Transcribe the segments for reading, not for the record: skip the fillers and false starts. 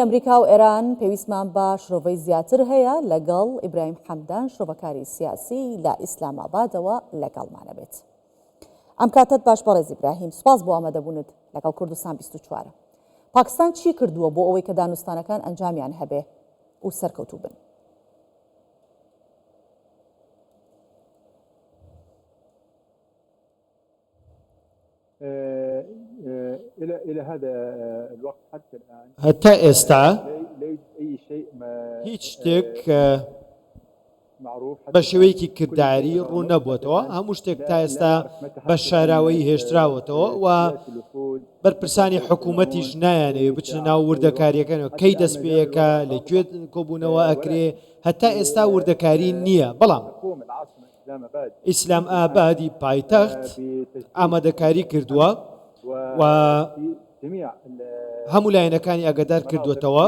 ئەمریکا و ئێران پێویستمان بە شرۆڤەی زیاتر هەیە لەگەڵ ئیبراهیم حەمدان شرۆڤەکاری سیاسی لە ئیسلامابادەوە لەگەڵمانە بێت. ئەم کاتت باش بەڕێز ئیبراهیم، سوپاس بۆ ئامادەبوونت لەگەڵ کوردستان 24. پاکستان چی کردووە بۆ ئەوەی کە دانوستانەکان ئەنجامیان هەبێ و سەرکەوتوو بن؟ هەتا ئێستا هیچ شتێک بە شێوەیەکی کردداری ڕوو نەبووەتەوە. هەموو شتێک تا ئێستا بە شاراوەی هێشتراوەتەوە و بەرپرسانی حکوومەتیش نایانەوێ بچنە ناو وردەکاریەکانەوە، کەی دەست پێیەکە لەکوێ کۆبوونەوە ئەکرێ. هەتا ئێستا وردەکاری نییە، بەڵام ئیسلام ئابادی پایتەخت ئامادەکاری کردووە و هەموو لایەنەکانی ئاگادار کردوێتەوە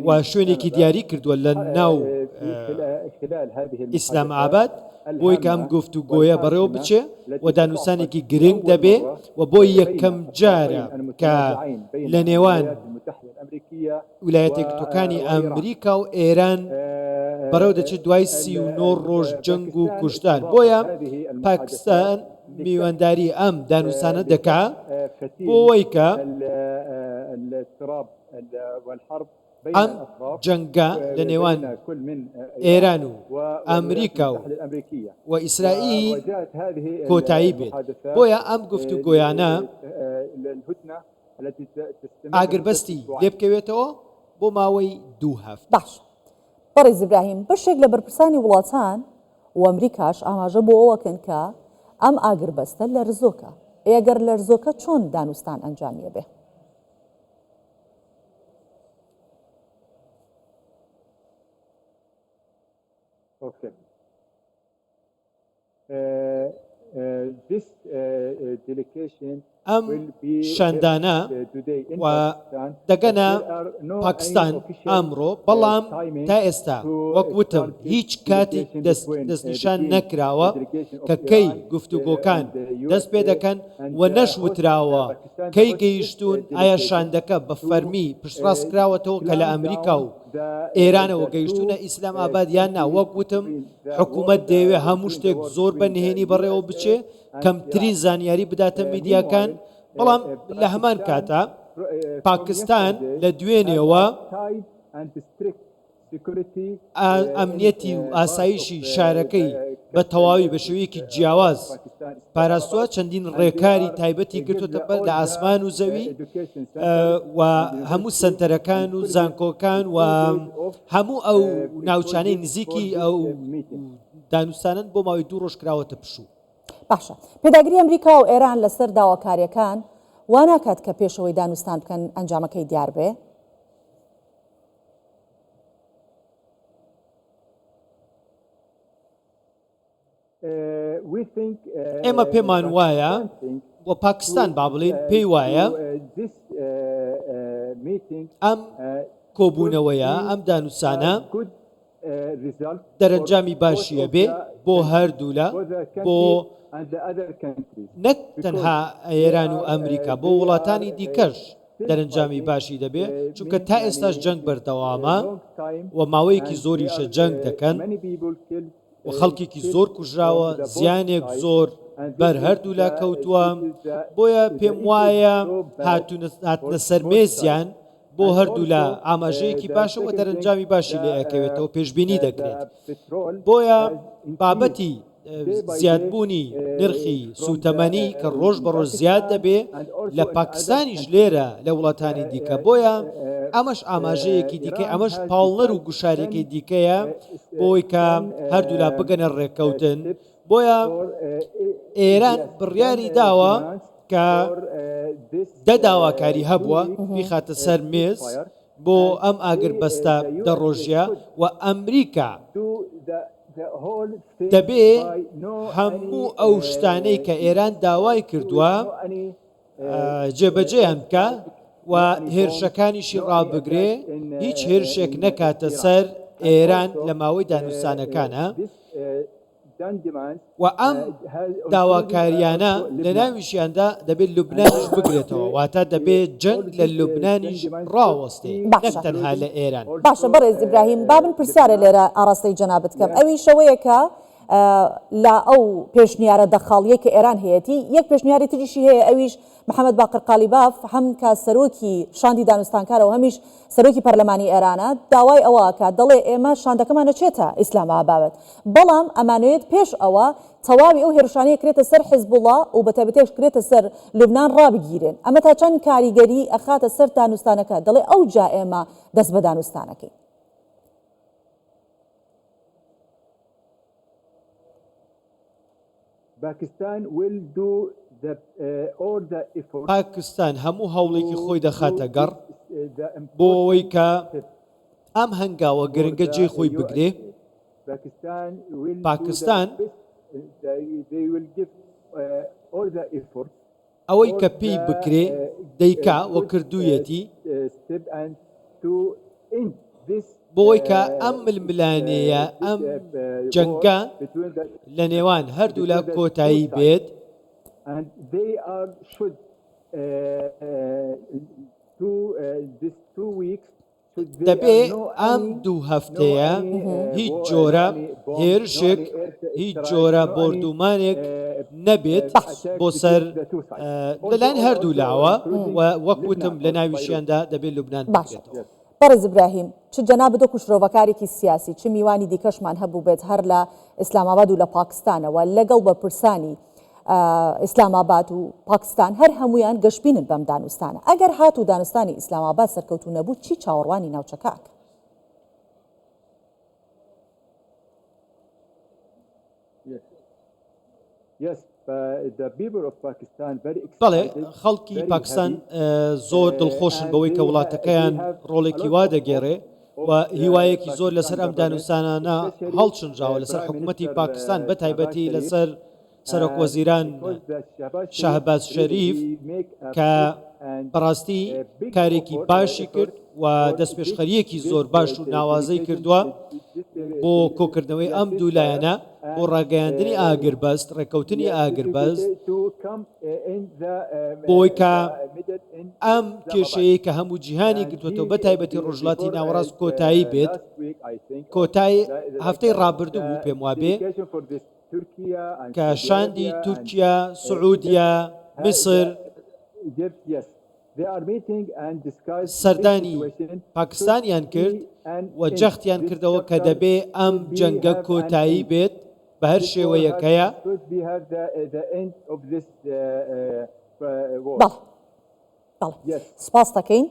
و شوێنێکی دیاری کردووە لە ناو ئیسلام ئاباد بۆی کە ئەم گفتوگۆیە بەڕێوە بچێ و دانووسانێکی گرنگ دەبێ و بۆی یەکەم جارە کە لە نێوان ویلایەتە یەکگرتووەکانی ئەمریکا و ئێران بەڕێوە دەچێت دوای 39 ڕۆژ جەنگ و کوشتار. بۆیە پاکستان میوانداری ئەم دانووسانە دەکا بۆەوەی کە ئەم جەنگە لە نێوان ئێران و ئەمریکا و ئیسرائیل کۆتایی بێت. بۆیە ئەم گفتوگۆیانە ئاگربەستی لێ بکەوێتەوە بۆ ماوەی 2 هەفتە. باش بەڕێز ئیبراهیم، بەشێک لە بەرپرسانی وڵاتان و ئەمریکاش ئاماژە بۆ ئەوەکەن کە ئەم ئاگربەستە لەرزۆکە. ئەگەر لەرزۆکە چۆن دانوستان ئەنجامیە بێ؟ ئەم شاندانە و دەگەنە پاکستان ئەمڕۆ، بەڵام تا ئێستا وەک وتم هیچ کاتێک دەستنیشان نەکراوە کە کەی گفتوگۆکان دەست پێ دەکەن و نەشوتراوە کەی گەیشتون ئایا شاندەکە بە فەرمی پشتڕاست کراوەتەوە کە لە ئەمریکا و ئێرانەوە گەیشتونە ئیسلام ئاباد یان نا. وەک وتم حکوومەت دەیەوێت هەموو شتێک زۆر بە نهێنی بەڕێوە بچێ، کەمترین زانیاری بداتە میدیاکان. بەڵام لە هەمان کاتە پاکستان لە دوێنێەوە ئەمنیەتی و ئاسایشی شارەکەی بە تەواوی بە شێوەیەکی جیاواز پاراستووە. چەندین ڕێکاری تایبەتی گرتوتە بەر لە ئاسمان و زەوی و هەموو سنتەرەکان و زانکۆکان و هەموو ئەو ناوچانەی نزیکی ئەو دانوستانن بۆ ماوەی 2 ڕۆژ کراوەتە پشوو. باشە، پێداگیری ئەمریکا و ئێران لەسەر داواکاریەکان وا ناکات کە پێشەوەی دانوستان بکەن ئەنجامەکەی دیار بێ؟ ئێمە پێمان وایە و پاکستان با بڵێن پێی وایە ئەم کۆبوونەوەیە ئەم دانووسانە دەرەنجامی باشیە بێ بۆ هەردوولە، بۆ نەک تەنها ئێران و ئەمریکا، بۆ وڵاتانی دیکەش دەرەنجامی باشی دەبێ، چونکە تا ئێستاش جەنگ بەردەوامە و ماوەیەکی زۆریشە جەنگ دەکەن و خەڵکێکی زۆر کوژراوە، زیانێک زۆر بەر هەردوولا کەوتووە. بۆیە پێم وایە هاتنە سەرمێزیان بۆ هەردوولا ئاماژەیەکی باشە و دەرەنجامی باشی لێ ئەکەوێتەوە پێشبینی دەکرێت. بۆیە بابەتی زیادبوونی نرخی سوتەمەنی کە ڕۆژ بە ڕۆژ زیاد دەبێ لە پاکستانیش لێرە لە وڵاتانی دیکە. بۆیە ئەمەش ئاماژەیەکی دیکە، ئەمەش پاڵنەر و گوشارێکی دیکەیە بۆی کە هەردوولا بگەنە ڕێککەوتن. بۆیە ئێران بڕیاری داوە کە داواکاری هەبووە بیخاتە سەر مێز بۆ ئەم ئاگربەستە دەڕۆژیە و ئەمریکا دەبێ هەموو ئەو شتانەی کە ئێران داوای کردووە جێبەجێیان بکە و هێرشەکانیشی ڕابگرێ، هیچ هێرشێک نەکاتە سەر ئێران لە ماوەی دانووسانەکانە. و ئەم داواکاریانە لە ناویشیاندا دەبێت لوبنانیش بگرێتەوە واتە دەبێت جەنگ لە لوبنانیش ڕاوەستێ نەک تەنها لە ئێران. باشە بەڕێز ئیبراهیم بابن پرسیارە لێرە ئاڕاستەی جەنابەت بکەم ئەوی شەوەیە کە لا ئەو پێشنیارە دەخاڵیە کە ئێران هەیەی یەک پێشنیاری تریشی هەیە ئەویش محەممەد باقر قالیباف هەم کە سەرۆکی شاندی دانوستانکارەوە هەمیش سەرۆکی پەرلەمانی ئێرانە داوای ئەوەکە دەڵێ ئێمە شاندەکەمان نەچێتە ئیسلاماباد بەڵام ئەمانوێت پێش ئەوە تەواوی ئەو هێرشانەیە کرێتە سەر حیزبوڵڵا و بەتەبەتێش کرێتە سەر لوبنان ڕابگیرن ئەمە تا چەند کاریگەری ئەخاتە سەر دانوستانەکە دەڵێ ئەو جا ئێمە دەست بە دانوستانەکەی. پاکستان هەموو هەوڵێکی خۆی دەخاتە گەڕ بۆ ئەوەی کە ئەم هەنگاوە گرنگە جێ خۆی بگرێ. پاکستان ئەوەی کە پێی بکرێ دەیکا وە کردوویەتی بۆی کە ئەم ململانەیە ئەم جەنگە لە نێوان هەردوو لە کۆتایی بێت دەبێ ئەم دوو هەفتەیە هیچ جۆرە هێرشێک هیچ جۆرە بردومانێک نەبێت بۆ سەر لەلایەن هەردوو لاوە وەکوتم لە ناویشیاندا دەبێت لوبنان بکرێتەوە. بەڕێز ئیبراهیم چ جەنابەت وەکو شرۆڤەکارێکی سیاسی چ میوانی دیکەشمان هەبوو بێت هەر لە ئیسلاماباد و لە پاکستانەوە لەگەڵ بەرپرسانی ئیسلاماباد و پاکستان هەر هەمویان گەشتبینن بەم دانوستانە ئەگەر هات و دانوستانی ئیسلاماباد سەرکەوتو نەبوو چی چاوەڕوانی ناوچەکەک؟ بەڵێ خەڵکی پاکستان زۆر دڵخۆشن بەوەی کە وڵاتەکەیان ڕۆڵێکی وا دەگێڕێ و هیوایەکی زۆر لەسەر ئەم دانوستانانە هەڵچنجاوە لەسەر حکوومەتی پاکستان بە تایبەتی لەسەر سەرۆک وەزیران شاهباز شەریف کە بەڕاستی کارێکی باشی کرد و دەستپێشخەریەکی زۆر باش و ناوازەی کردووە بۆ کۆکردنەوەی ئەم دوولایەنە بۆ ڕاگەیاندنی ئاگربەست ڕێکەوتنی ئاگربەست بۆی کە ئەم کێشەیە کە هەموو جیهانی گرتوێتەوە بە تایبەتی ڕۆژهەڵاتی ناوەڕاست کۆتایی بێت کۆتایی هەفتەی ڕابردوو بوو پێم وابێ کە شاندی تورکیا سعودیا میسر سەردانی پاکستانیان کرد و جەختیان کردەوە کە دەبێ ئەم جەنگە کۆتایی بێت بە هەر شێوەیەکەیە. سپاس دەکەین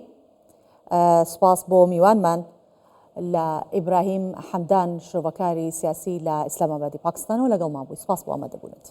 سپاس بۆ میوانمان لە ئیبراهیم حەمدان شرۆڤەکاری سیاسی لە ئیسلامابادی پاکستانەوە لەگەڵمان بووی سپاس بۆ ئامادەبوونت.